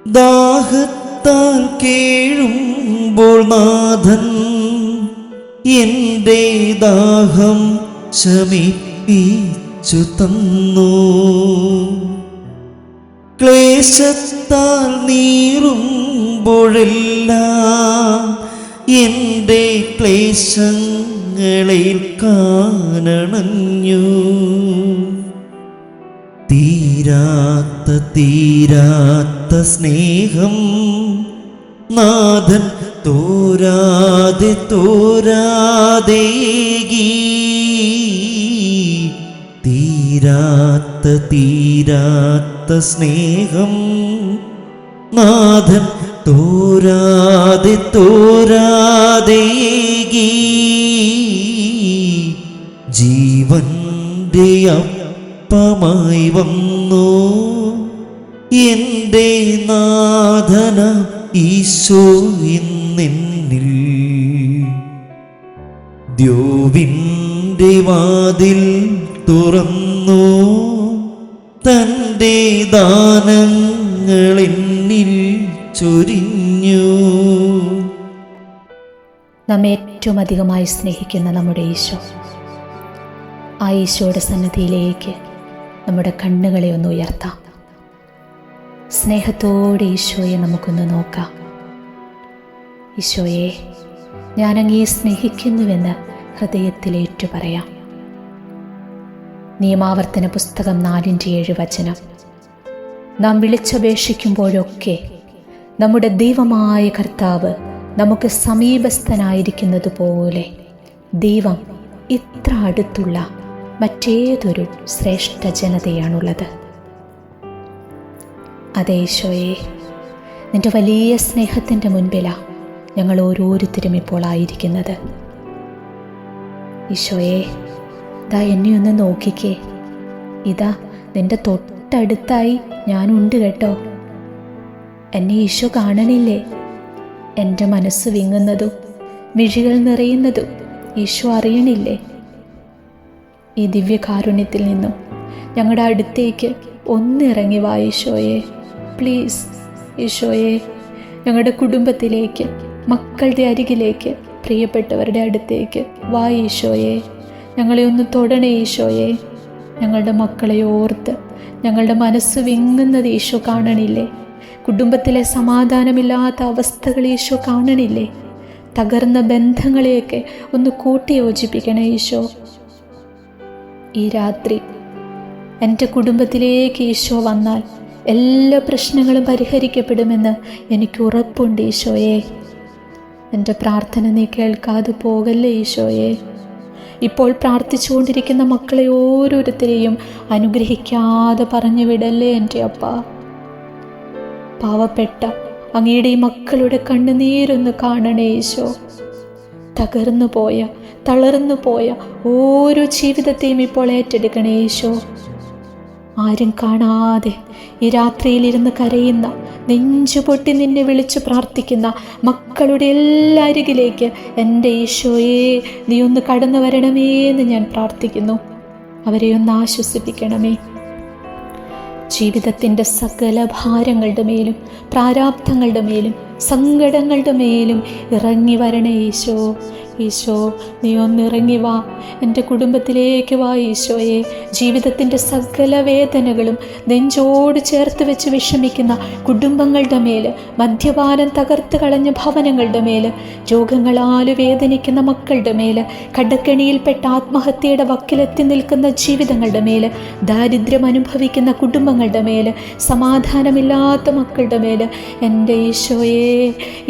ദാഹത്താൽ കേഴുമ്പോൾ നാഥൻ എൻ്റെ ദാഹം ശമിപ്പിച്ചു തന്നു. ക്ലേശത്താൽ നീറുമ്പോഴെല്ലാം എൻ്റെ ക്ലേശങ്ങളിൽ കാണണഞ്ഞു. തീരാത്ത സ്നേഹം നാഥൻ തോരാതേകി. തീരാത്ത സ്നേഹം നാഥൻ തോരാതേകി. ജീവന്റെ അപ്പമായി വന്നു എൻ്റെ നാഥന ഈശോ ഇന്നെന്നിൽ. ദ്യോവിൻ്റെ വാതിൽ തുറന്നു തൻ്റെ ദാനങ്ങളെന്നിൽ ചൊരിഞ്ഞു. നമ്മെ ഏറ്റവും അധികമായി സ്നേഹിക്കുന്ന നമ്മുടെ ഈശോ, ആ ഈശോയുടെ സന്നിധിയിലേക്ക് നമ്മുടെ കണ്ണുകളെ ഒന്ന് ഉയർത്താം. സ്നേഹത്തോടെ ഈശോയെ നമുക്കൊന്ന് നോക്കാം. ഈശോയെ, ഞാനങ്ങയെ സ്നേഹിക്കുന്നുവെന്ന് ഹൃദയത്തിലേറ്റു പറയാം. നിയമാവർത്തന പുസ്തകം 4:7 നാം വിളിച്ചപേക്ഷിക്കുമ്പോഴൊക്കെ നമ്മുടെ ദൈവമായ കർത്താവ് നമുക്ക് സമീപസ്ഥനായിരിക്കുന്നത് പോലെ ദൈവം ഇത്ര അടുത്തുള്ള മറ്റേതൊരു ശ്രേഷ്ഠ ജനതയാണുള്ളത്. അതേ ഈശോയെ, നിന്റെ വലിയ സ്നേഹത്തിൻ്റെ മുൻപിലാണ് ഞങ്ങൾ ഓരോരുത്തരും ഇപ്പോൾ ആയിരിക്കുന്നത്. ഈശോയെ, ഇതാ എന്നെ ഒന്ന് നോക്കിക്കേ. ഇതാ നിന്റെ തൊട്ടടുത്തായി ഞാനുണ്ട് കേട്ടോ. എന്നെ ഈശോ കാണണില്ലേ? എൻ്റെ മനസ്സ് വിങ്ങുന്നതും മിഴികൾ നിറയുന്നതും ഈശോ അറിയണില്ലേ? ഈ ദിവ്യകാരുണ്യത്തിൽ നിന്നും ഞങ്ങളുടെ അടുത്തേക്ക് ഒന്നിറങ്ങി വാ ഈശോയെ, പ്ലീസ്. ഈശോയെ, ഞങ്ങളുടെ കുടുംബത്തിലേക്ക്, മക്കളുടെ അരികിലേക്ക്, പ്രിയപ്പെട്ടവരുടെ അടുത്തേക്ക് വാ ഈശോയെ. ഞങ്ങളെ ഒന്ന് തൊടണേ ഈശോയെ. ഞങ്ങളുടെ മക്കളെ ഓർത്ത് ഞങ്ങളുടെ മനസ്സ് വിങ്ങുന്നത് ഈശോ കാണണില്ലേ? കുടുംബത്തിലെ സമാധാനമില്ലാത്ത അവസ്ഥകൾ ഈശോ കാണണില്ലേ? തകർന്ന ബന്ധങ്ങളെയൊക്കെ ഒന്ന് കൂട്ടിയോജിപ്പിക്കണേ ഈശോ. ഈ രാത്രി എൻ്റെ കുടുംബത്തിലേക്ക് ഈശോ വന്നാൽ എല്ലാ പ്രശ്നങ്ങളും പരിഹരിക്കപ്പെടുമെന്ന് എനിക്ക് ഉറപ്പുണ്ട് ഈശോയെ. എൻ്റെ പ്രാർത്ഥന നീ കേൾക്കാതെ പോകല്ലേ ഈശോയെ. ഇപ്പോൾ പ്രാർത്ഥിച്ചുകൊണ്ടിരിക്കുന്ന മക്കളെ ഓരോരുത്തരെയും അനുഗ്രഹിക്കാതെ പറഞ്ഞു വിടല്ലേ എൻ്റെ അപ്പ. പാവപ്പെട്ട അങ്ങയുടെ ഈ മക്കളുടെ കണ്ണുനീരൊന്ന് കാണണേ ഈശോ. തകർന്നു പോയ, തളർന്നു പോയ ഓരോ ജീവിതത്തെയും ഇപ്പോൾ ഏറ്റെടുക്കണേ ഈശോ. ആരും കാണാതെ ഈ രാത്രിയിലിരുന്ന് കരയുന്ന, നെഞ്ചുപൊട്ടി നിന്നെ വിളിച്ചു പ്രാർത്ഥിക്കുന്ന മക്കളുടെ എല്ലാ അരികിലേക്ക് എൻ്റെ ഈശോയെ നീ ഒന്ന് കടന്നു വരണമേ എന്ന് ഞാൻ പ്രാർത്ഥിക്കുന്നു. അവരെ ഒന്ന് ആശ്വസിപ്പിക്കണമേ. ജീവിതത്തിൻ്റെ സകല ഭാരങ്ങളുടെ മേലും, പ്രാരാബ്ധങ്ങളുടെ മേലും, സങ്കടങ്ങളുടെ മേലും ഇറങ്ങി വരണേ ഈശോ. ഈശോ, നീ ഒന്നിറങ്ങി വാ, എൻ്റെ കുടുംബത്തിലേക്ക് വാ ഈശോയെ. ജീവിതത്തിൻ്റെ സകല വേദനകളും നെഞ്ചോട് ചേർത്ത് വെച്ച് വിഷമിക്കുന്ന കുടുംബങ്ങളുടെ മേൽ, മദ്യപാനം തകർത്ത് കളഞ്ഞ ഭവനങ്ങളുടെ മേൽ, രോഗങ്ങളാൽ വേദനിക്കുന്ന മക്കളുടെ മേൽ, കടക്കെണിയിൽപ്പെട്ട ആത്മഹത്യയുടെ വക്കിലെത്തി നിൽക്കുന്ന ജീവിതങ്ങളുടെ മേൽ, ദാരിദ്ര്യം അനുഭവിക്കുന്ന കുടുംബങ്ങളുടെ മേൽ, സമാധാനമില്ലാത്ത മക്കളുടെ മേൽ, എൻ്റെ ഈശോയെ,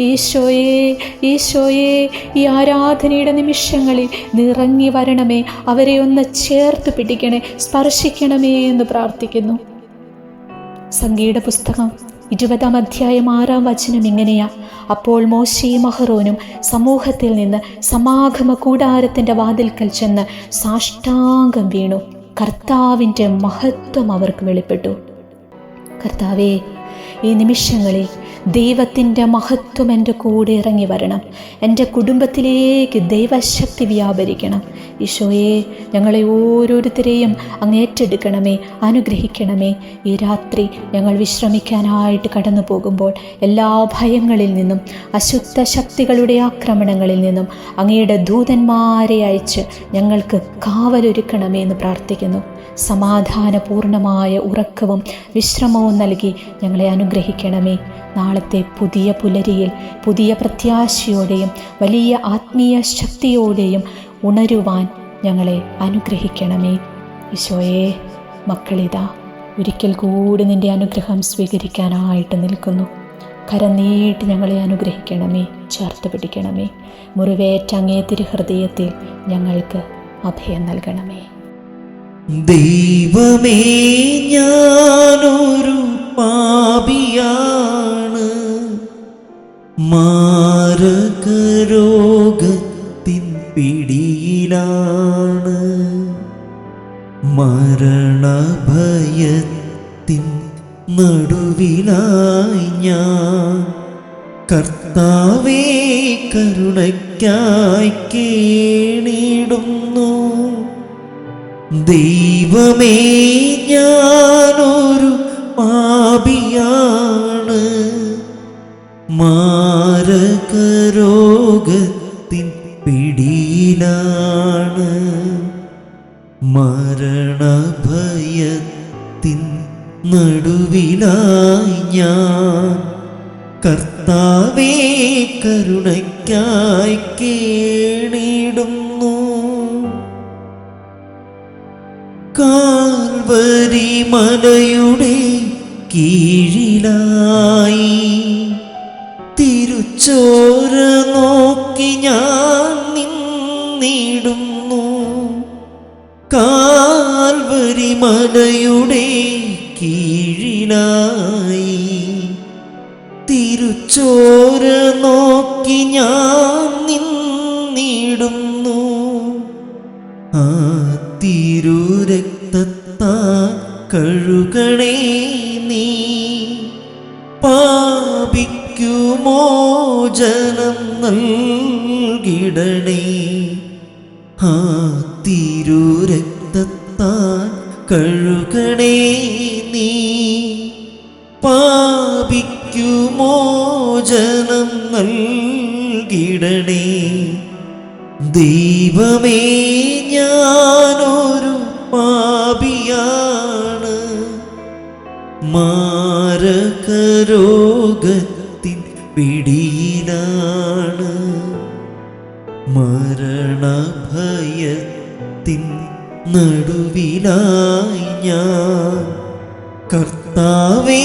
ഈശോയെ, ഈശോയെ, ഈ ആരാധനയുടെ നിമിഷങ്ങളിൽ നിറങ്ങി വരണമേ. അവരെ ഒന്ന് ചേർത്ത് പിടിക്കണേ, സ്പർശിക്കണമേ എന്ന് പ്രാർത്ഥിക്കുന്നു. സംഗീത പുസ്തകം 20-6 ഇങ്ങനെയാ: അപ്പോൾ മോശയും അഹറോനും സമൂഹത്തിൽ നിന്ന് സമാഗമ കൂടാരത്തിൻ്റെ വാതിൽക്കൽ ചെന്ന് സാഷ്ടാംഗം വീണു. കർത്താവിൻ്റെ മഹത്വം അവർക്ക് വെളിപ്പെട്ടു. കർത്താവേ, ഈ നിമിഷങ്ങളിൽ ദൈവത്തിൻ്റെ മഹത്വം എൻ്റെ കൂടെ ഇറങ്ങി വരണം. എൻ്റെ കുടുംബത്തിലേക്ക് ദൈവശക്തി വ്യാപരിക്കണം. ഈശോയെ, ഞങ്ങളെ ഓരോരുത്തരെയും അങ്ങ് ഏറ്റെടുക്കണമേ, അനുഗ്രഹിക്കണമേ. ഈ രാത്രി ഞങ്ങൾ വിശ്രമിക്കാനായിട്ട് കടന്നു പോകുമ്പോൾ എല്ലാ ഭയങ്ങളിൽ നിന്നും, അശുദ്ധ ശക്തികളുടെ ആക്രമണങ്ങളിൽ നിന്നും അങ്ങയുടെ ദൂതന്മാരെ അയച്ച് ഞങ്ങൾക്ക് കാവലൊരുക്കണമേ എന്ന് പ്രാർത്ഥിക്കുന്നു. സമാധാനപൂർണമായ ഉറക്കവും വിശ്രമവും നൽകി ഞങ്ങളെ അനുഗ്രഹിക്കണമേ. നാളത്തെ പുതിയ പുലരിയിൽ പുതിയ പ്രത്യാശയോടെയും വലിയ ആത്മീയ ശക്തിയോടെയും ഉണരുവാൻ ഞങ്ങളെ അനുഗ്രഹിക്കണമേ. ഈശോയെ, മക്കളിതാ ഒരിക്കൽ കൂടി നിൻ്റെ അനുഗ്രഹം സ്വീകരിക്കാനായിട്ട് നിൽക്കുന്നു. കരം നീട്ടി ഞങ്ങളെ അനുഗ്രഹിക്കണമേ, ചേർത്ത് പിടിക്കണമേ. മുറിവേറ്റ അങ്ങേ തിരുഹൃദയത്തിൽ ഞങ്ങൾക്ക് അഭയം നൽകണമേ. ദൈവമേ, ഞാനൊരു പാപിയാണ്, മാരകരോഗത്തിൻ പിടിയിലാണ്, മരണഭയത്തിൻ നടുവിലായി ഞാൻ. കർത്താവേ, കരുണയ്ക്കായി കേണിടുന്നു. ദൈവമേ, ഞാനൊരു പാപിയാണ്, മാരകരോഗത്തിൻ പിടിയിലാണ്, മരണഭയത്തിൻ നടുവിലായി ഞാൻ. കർത്താവേ, കരുണയ്ക്കായി കേണിടുന്നു. കാൽവരി മലയുടെ കീഴിലായി തിരുച്ചോര നോക്കി ഞാൻ നിന്നിടുന്നു. കാൽവരി മലയുടെ കീഴിലായി തിരുച്ചോര നോക്കി ഞാൻ നിന്നിടുന്നു. ആ തിരുരക്തത്താൽ കഴുകണേ നീ, പാപിക്കു മോചനം നൽകിടണേ. ആ തിരുരക്തത്താൽ കഴുകണേ നീ, പാപിക്കു മോചനം നൽകിടണേ. ദൈവമേ, ഞാനൊരു പാപിയാണ്, മാരകരോഗത്തിൻ പിടിയിലാണ്, മരണഭയത്തിൻ നടുവിലായി ഞാൻ. കർത്താവേ,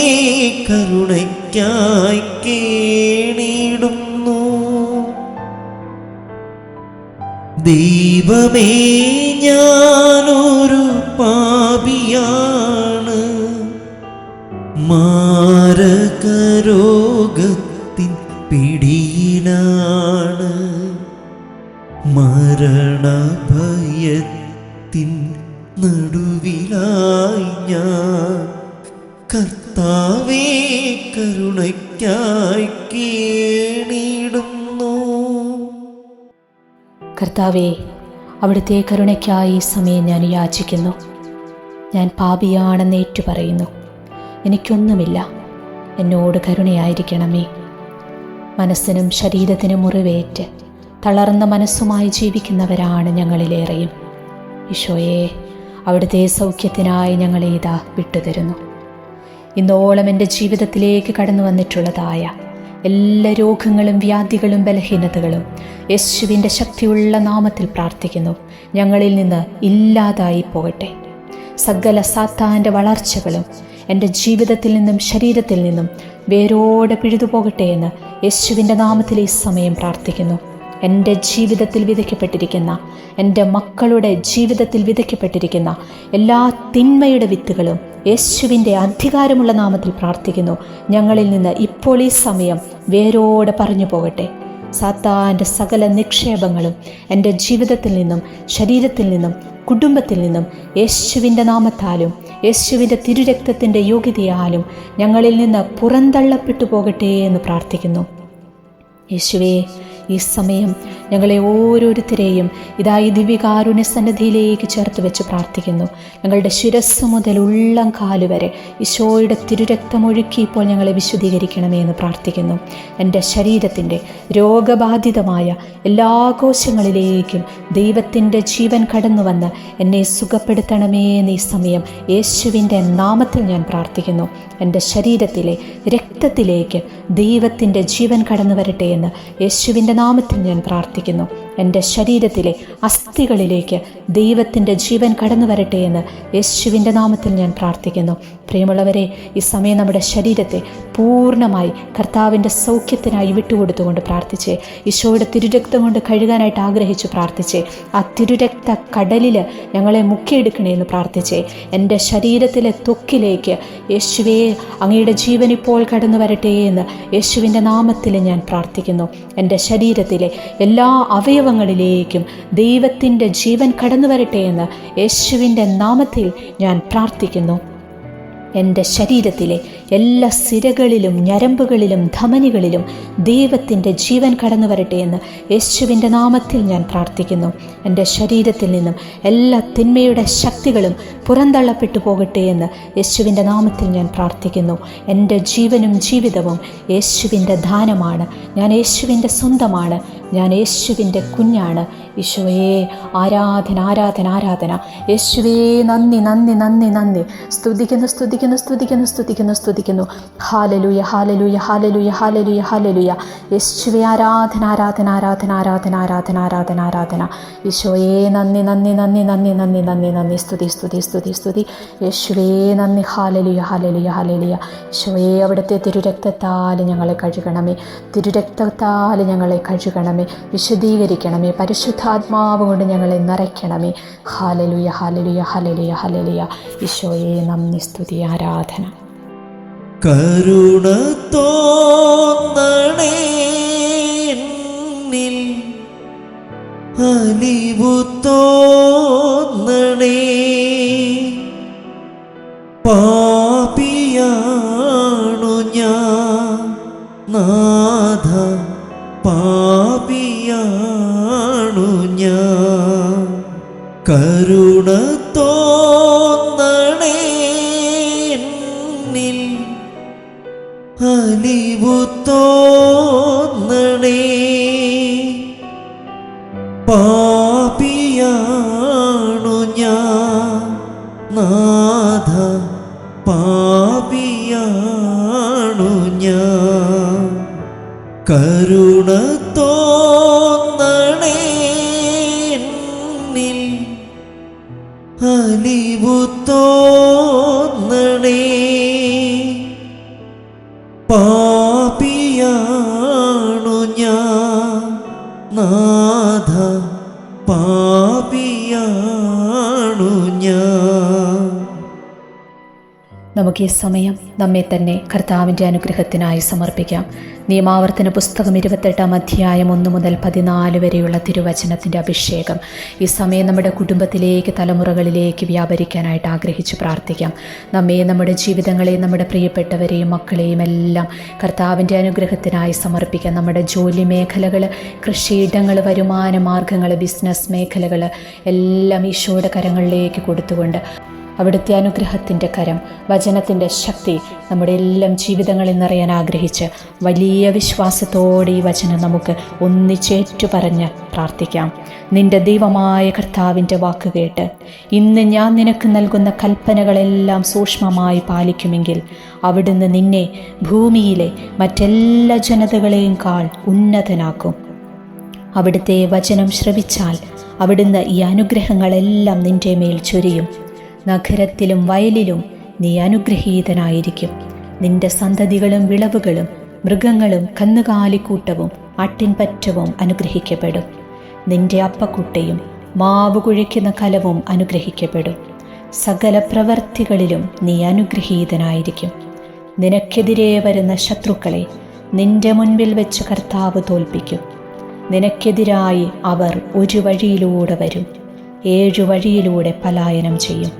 കരുണയ്ക്കായി കേണിടുന്നു. ദൈവമേ, ഞാനൊരു പാപിയാണ്, മാരകരോഗത്തിൻ പിടിയിലാണ്, മരണഭയത്തിൻ നടുവിലായി ഞാൻ. കർത്താവേ, കരുണയ്ക്കായി കേണിടുന്നു. കർത്താവേ, അവിടുത്തെ കരുണയ്ക്കായി ഈ സമയം ഞാൻ യാചിക്കുന്നു. ഞാൻ പാപിയാണെന്ന് ഏറ്റുപറയുന്നു. എനിക്കൊന്നുമില്ല, എന്നോട് കരുണയായിരിക്കണമേ. മനസ്സിനും ശരീരത്തിനും മുറിവേറ്റ് തളർന്ന മനസ്സുമായി ജീവിക്കുന്നവരാണ് ഞങ്ങളിലേറെയും. ഈശോയെ, അവിടുത്തെ സൗഖ്യത്തിനായി ഞങ്ങളെ ഇതാ വിട്ടുതരുന്നു. ഇന്നോളം എൻ്റെ ജീവിതത്തിലേക്ക് കടന്നു വന്നിട്ടുള്ളതായ എല്ലാ രോഗങ്ങളും വ്യാധികളും ബലഹീനതകളും യേശുവിൻ്റെ ശക്തിയുള്ള നാമത്തിൽ പ്രാർത്ഥിക്കുന്നു, ഞങ്ങളിൽ നിന്ന് ഇല്ലാതായി പോകട്ടെ. സകല സാത്താൻ്റെ വളർച്ചകളും എൻ്റെ ജീവിതത്തിൽ നിന്നും ശരീരത്തിൽ നിന്നും വേരോടെ പിഴുതുപോകട്ടെ എന്ന് യേശുവിൻ്റെ നാമത്തിൽ ഈ സമയം പ്രാർത്ഥിക്കുന്നു. എൻ്റെ ജീവിതത്തിൽ വിതയ്ക്കപ്പെട്ടിരിക്കുന്ന, എൻ്റെ മക്കളുടെ ജീവിതത്തിൽ വിതയ്ക്കപ്പെട്ടിരിക്കുന്ന എല്ലാ തിന്മയുടെ വിത്തുകളും യേശുവിൻ്റെ അധികാരമുള്ള നാമത്തിൽ പ്രാർത്ഥിക്കുന്നു, ഞങ്ങളിൽ നിന്ന് ഇപ്പോൾ ഈ സമയം വേരോടെ പറഞ്ഞു പോകട്ടെ. സാത്താൻ്റെ സകല നിക്ഷേപങ്ങളും എൻ്റെ ജീവിതത്തിൽ നിന്നും ശരീരത്തിൽ നിന്നും കുടുംബത്തിൽ നിന്നും യേശുവിൻ്റെ നാമത്താലും യേശുവിൻ്റെ തിരുരക്തത്തിൻ്റെ യോഗ്യതയാലും ഞങ്ങളിൽ നിന്ന് പുറന്തള്ളപ്പെട്ടു പോകട്ടെ എന്ന് പ്രാർത്ഥിക്കുന്നു. യേശുവേ, ഈ സമയം ഞങ്ങളെ ഓരോരുത്തരെയും ഈ ദിവ്യകാരുണ്യ സന്നിധിയിലേക്ക് ചേർത്ത് വെച്ച് പ്രാർത്ഥിക്കുന്നു. ഞങ്ങളുടെ ശിരസ് മുതൽ ഉള്ളം കാല് വരെ ഈശോയുടെ തിരുരക്തമൊഴുക്കി ഇപ്പോൾ ഞങ്ങളെ വിശുദ്ധീകരിക്കണമേ എന്ന് പ്രാർത്ഥിക്കുന്നു. എൻ്റെ ശരീരത്തിൻ്റെ രോഗബാധിതമായ എല്ലാ കോശങ്ങളിലേക്കും ദൈവത്തിൻ്റെ ജീവൻ കടന്നു വന്ന് എന്നെ സുഖപ്പെടുത്തണമേ എന്ന് ഈ സമയം യേശുവിൻ്റെ നാമത്തിൽ ഞാൻ പ്രാർത്ഥിക്കുന്നു. എൻ്റെ ശരീരത്തിലെ രക്തത്തിലേക്ക് ദൈവത്തിൻ്റെ ജീവൻ കടന്നു വരട്ടെ എന്ന് യേശുവിൻ്റെ നാമത്തിൽ ഞാൻ പ്രാർത്ഥിക്കുന്നു. എൻ്റെ ശരീരത്തിലെ അസ്ഥികളിലേക്ക് ദൈവത്തിൻ്റെ ജീവൻ കടന്നു വരട്ടെ എന്ന് യേശുവിൻ്റെ നാമത്തിൽ ഞാൻ പ്രാർത്ഥിക്കുന്നു. പ്രിയമുള്ളവരെ, ഈ സമയം നമ്മുടെ ശരീരത്തെ പൂർണ്ണമായി കർത്താവിൻ്റെ സൗഖ്യത്തിനായി വിട്ടുകൊടുത്തുകൊണ്ട് പ്രാർത്ഥിച്ചേ. ഈശോയുടെ തിരുരക്തം കൊണ്ട് കഴുകാനായിട്ട് ആഗ്രഹിച്ചു പ്രാർത്ഥിച്ചേ. ആ തിരുരക്ത കടലിൽ ഞങ്ങളെ മുക്കിയെടുക്കണേ എന്ന് പ്രാർത്ഥിച്ചേ. എൻ്റെ ശരീരത്തിലെ ത്വക്കിലേക്ക് യേശുവേ അങ്ങയുടെ ജീവൻ ഇപ്പോൾ കടന്നു വരട്ടെ എന്ന് യേശുവിൻ്റെ നാമത്തിൽ ഞാൻ പ്രാർത്ഥിക്കുന്നു. എൻ്റെ ശരീരത്തിലെ എല്ലാ അവയവങ്ങളിലേക്കും ദൈവത്തിൻ്റെ ജീവൻ കടന്നു വരട്ടെ എന്ന് യേശുവിൻ്റെ നാമത്തിൽ ഞാൻ പ്രാർത്ഥിക്കുന്നു. എൻ്റെ ശരീരത്തിലെ എല്ലാ സിരകളിലും ഞരമ്പുകളിലും ധമനികളിലും ദൈവത്തിൻ്റെ ജീവൻ കടന്നു വരട്ടെ എന്ന് യേശുവിൻ്റെ നാമത്തിൽ ഞാൻ പ്രാർത്ഥിക്കുന്നു. എൻ്റെ ശരീരത്തിൽ നിന്നും എല്ലാ തിന്മയുടെ ശക്തികളും പുറന്തള്ളപ്പെട്ടു പോകട്ടെ എന്ന് യേശുവിൻ്റെ നാമത്തിൽ ഞാൻ പ്രാർത്ഥിക്കുന്നു. എൻ്റെ ജീവനും ജീവിതവും യേശുവിൻ്റെ ദാനമാണ്. ഞാൻ യേശുവിൻ്റെ സ്വന്തമാണ്. ഞാൻ യേശുവിൻ്റെ കുഞ്ഞാണ്. ഈശോയെ ആരാധന ആരാധന ആരാധന. യേശുവേ നന്ദി നന്ദി നന്ദി നന്ദി. സ്തുതിക്കുന്നു സ്തുതിക്കുന്നു സ്തുതിക്കുന്നു സ്തുതിക്കുന്നു സ്തുതിക്കുന്നു. Hallelujah hallelujah hallelujah hallelujah hallelujah. യേശുവേ ആരാധന ആരാധന ആരാധന ആരാധന ആരാധന ആരാധന ആരാധന. ഈശോയെ നന്ദി നന്ദി നന്ദി നന്ദി നന്ദി നന്ദി നന്ദി. സ്തുതി സ്തുതി സ്തുതി സ്തുതി. യേശുവേ നന്ദി. Hallelujah hallelujah hallelujah. ഈശോയെ അവിടുത്തെ തിരുരക്തത്താൽ ഞങ്ങളെ കഴുകണമേ. തിരുരക്തത്താൽ ഞങ്ങളെ കഴുകണമേ, വിശദീകരിക്കണമേ. പരിശുദ്ധാത്മാവ് കൊണ്ട് ഞങ്ങളെ നിറയ്ക്കണമേ. Hallelujah hallelujah hallelujah hallelujah. ഈശോയെ നന്ദി സ്തുതി ആരാധന. കരുണ തോന്നണേ എന്നിൽ, അലിവു തോന്നണേ. പാപിയാണു ഞാൻ നാഥ, പാപിയാണു ഞാൻ. കരുണ തോന്നണേ എന്നിൽ, അലിവു തോന്നണേ. പാപിയാണു ഞാൻ നാഥ, പാപിയാണു ഞാൻ. കരുണ തോന്നണേ എന്നിൽ, അലിവു തോന്നണേ. പാപിയാണു ഞാൻ നാഥ, പാപിയാണു ഞാൻ. നമുക്ക് ഈ സമയം നമ്മെ തന്നെ കർത്താവിൻ്റെ അനുഗ്രഹത്തിനായി സമർപ്പിക്കാം. നിയമാവർത്തന പുസ്തകം 28 അധ്യായം 1 മുതൽ 14 വരെയുള്ള തിരുവചനത്തിൻ്റെ അഭിഷേകം ഈ സമയം നമ്മുടെ കുടുംബത്തിലേക്ക്, തലമുറകളിലേക്ക് വ്യാപരിക്കാനായിട്ട് ആഗ്രഹിച്ച് പ്രാർത്ഥിക്കാം. നമ്മെ, നമ്മുടെ ജീവിതങ്ങളെ, നമ്മുടെ പ്രിയപ്പെട്ടവരെയും മക്കളെയും എല്ലാം കർത്താവിൻ്റെ അനുഗ്രഹത്തിനായി സമർപ്പിക്കാം. നമ്മുടെ ജോലി മേഖലകൾ, കൃഷിയിടങ്ങൾ, വരുമാന മാർഗങ്ങൾ, ബിസിനസ് മേഖലകൾ എല്ലാം ഈശോയുടെ കരങ്ങളിലേക്ക് കൊടുത്തുകൊണ്ട് അവിടുത്തെ അനുഗ്രഹത്തിൻ്റെ കരം, വചനത്തിൻ്റെ ശക്തി നമ്മുടെ എല്ലാം ജീവിതങ്ങളിൽ നിറയാൻ ആഗ്രഹിച്ച് വലിയ വിശ്വാസത്തോടെ ഈ വചനം നമുക്ക് ഒന്നിച്ചേറ്റു പറഞ്ഞ് പ്രാർത്ഥിക്കാം. നിന്റെ ദൈവമായ കർത്താവിൻ്റെ വാക്ക് കേട്ട് ഇന്ന് ഞാൻ നിനക്ക് നൽകുന്ന കൽപ്പനകളെല്ലാം സൂക്ഷ്മമായി പാലിക്കുമെങ്കിൽ അവിടുന്ന് നിന്നെ ഭൂമിയിലെ മറ്റെല്ലാ ജനതകളെയും കാൾ ഉന്നതനാക്കും. അവിടുത്തെ വചനം ശ്രവിച്ചാൽ അവിടുന്ന് ഈ അനുഗ്രഹങ്ങളെല്ലാം നിന്റെ മേൽ ചൊരിയും. നഗരത്തിലും വയലിലും നീ അനുഗ്രഹീതനായിരിക്കും. നിന്റെ സന്തതികളും വിളവുകളും മൃഗങ്ങളും കന്നുകാലിക്കൂട്ടവും ആട്ടിൻപറ്റവും അനുഗ്രഹിക്കപ്പെടും. നിന്റെ അപ്പക്കുട്ടയും മാവ് കുഴിക്കുന്ന കലവും അനുഗ്രഹിക്കപ്പെടും. സകല പ്രവർത്തികളിലും നീ അനുഗ്രഹീതനായിരിക്കും. നിനക്കെതിരെ വരുന്ന ശത്രുക്കളെ നിന്റെ മുൻപിൽ വെച്ച് കർത്താവ് തോൽപ്പിക്കും. നിനക്കെതിരായി അവർ ഒരു വഴിയിലൂടെ വരും, 7 വഴിയിലൂടെ പലായനം ചെയ്യും.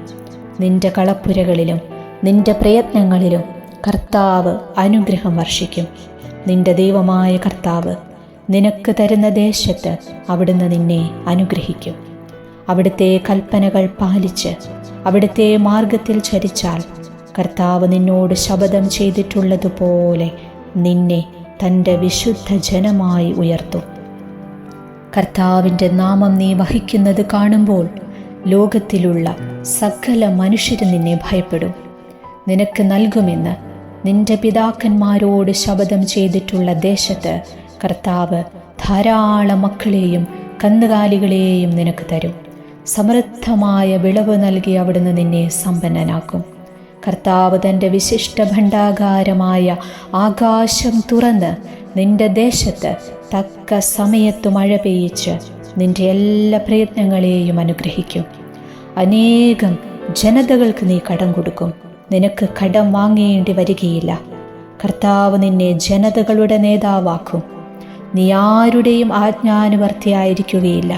നിന്റെ കളപ്പുരകളിലും നിന്റെ പ്രയത്നങ്ങളിലും കർത്താവ് അനുഗ്രഹം വർഷിക്കും. നിന്റെ ദൈവമായ കർത്താവ് നിനക്ക് തരുന്ന ദേശത്ത് അവിടുന്ന് നിന്നെ അനുഗ്രഹിക്കും. അവിടുത്തെ കൽപ്പനകൾ പാലിച്ച് അവിടുത്തെ മാർഗത്തിൽ ചരിച്ചാൽ കർത്താവ് നിന്നോട് ശപഥം ചെയ്തിട്ടുള്ളതുപോലെ നിന്നെ തൻ്റെ വിശുദ്ധ ജനമായി ഉയർത്തും. കർത്താവിൻ്റെ നാമം നീ വഹിക്കുന്നത് കാണുമ്പോൾ ലോകത്തിലുള്ള സകല മനുഷ്യരും നിന്നെ ഭയപ്പെടും. നിനക്ക് നൽകുമെന്ന് നിന്റെ പിതാക്കന്മാരോട് ശപഥം ചെയ്തിട്ടുള്ള ദേശത്ത് കർത്താവ് ധാരാളം മക്കളെയും കന്നുകാലികളെയും നിനക്ക് തരും. സമൃദ്ധമായ വിളവ് നൽകി അവിടുന്ന് നിന്നെ സമ്പന്നനാക്കും. കർത്താവ് തൻ്റെ വിശിഷ്ട ഭണ്ഡാകാരമായ ആകാശം തുറന്ന് നിന്റെ ദേശത്ത് തക്ക സമയത്ത് മഴ പെയ്യിച്ച് നിന്റെ എല്ലാ പ്രയത്നങ്ങളെയും അനുഗ്രഹിക്കും. അനേകം ജനതകൾക്ക് നീ കടം കൊടുക്കും. നിനക്ക് കടം വാങ്ങേണ്ടി വരികയില്ല. കർത്താവ് നിന്നെ ജനതകളുടെ നേതാവാക്കും. നീ ആരുടെയും ആജ്ഞാനുവർത്തിയായിരിക്കുകയില്ല.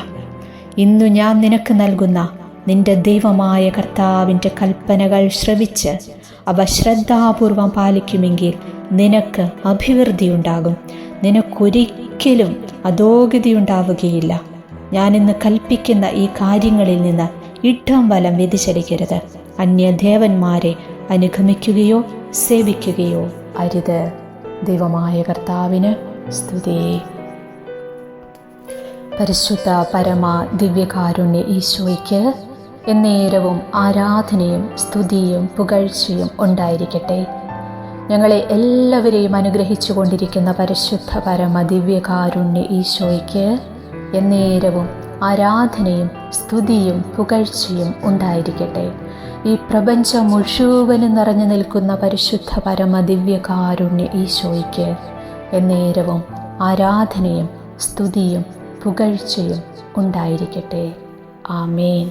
ഇന്നു ഞാൻ നിനക്ക് നൽകുന്ന നിന്റെ ദൈവമായ കർത്താവിൻ്റെ കൽപ്പനകൾ ശ്രവിച്ച് അവ ശ്രദ്ധാപൂർവം പാലിക്കുമെങ്കിൽ നിനക്ക് അഭിവൃദ്ധിയുണ്ടാകും. നിനക്കൊരിക്കലും അധോഗതിയുണ്ടാവുകയില്ല. ഞാനിന്ന് കൽപ്പിക്കുന്ന ഈ കാര്യങ്ങളിൽ നിന്ന് ഇടം വലം വ്യതിചലിക്കരുത്. അന്യദേവന്മാരെ അനുഗമിക്കുകയോ സേവിക്കുകയോ അരുത്. ദൈവമായ കർത്താവിന് സ്തുതി. പരിശുദ്ധ പരമ ദിവ്യകാരുണ്യ ഈശോയ്ക്ക് എന്നേരവും ആരാധനയും സ്തുതിയും പുകഴ്ചയും ഉണ്ടായിരിക്കട്ടെ. ഞങ്ങളെ എല്ലാവരെയും അനുഗ്രഹിച്ചു കൊണ്ടിരിക്കുന്ന പരിശുദ്ധ പരമ ദിവ്യകാരുണ്യ ഈശോയ്ക്ക് എന്നേരവും ആരാധനയും സ്തുതിയും പുകഴ്ചയും ഉണ്ടായിരിക്കട്ടെ. ഈ പ്രപഞ്ചം മുഴുവനും നിറഞ്ഞു നിൽക്കുന്ന പരിശുദ്ധ പരമ ദിവ്യകാരുണ്യ ഈശോയ്ക്ക് എന്നേരവും ആരാധനയും സ്തുതിയും പുകഴ്ചയും ഉണ്ടായിരിക്കട്ടെ. ആമേൻ.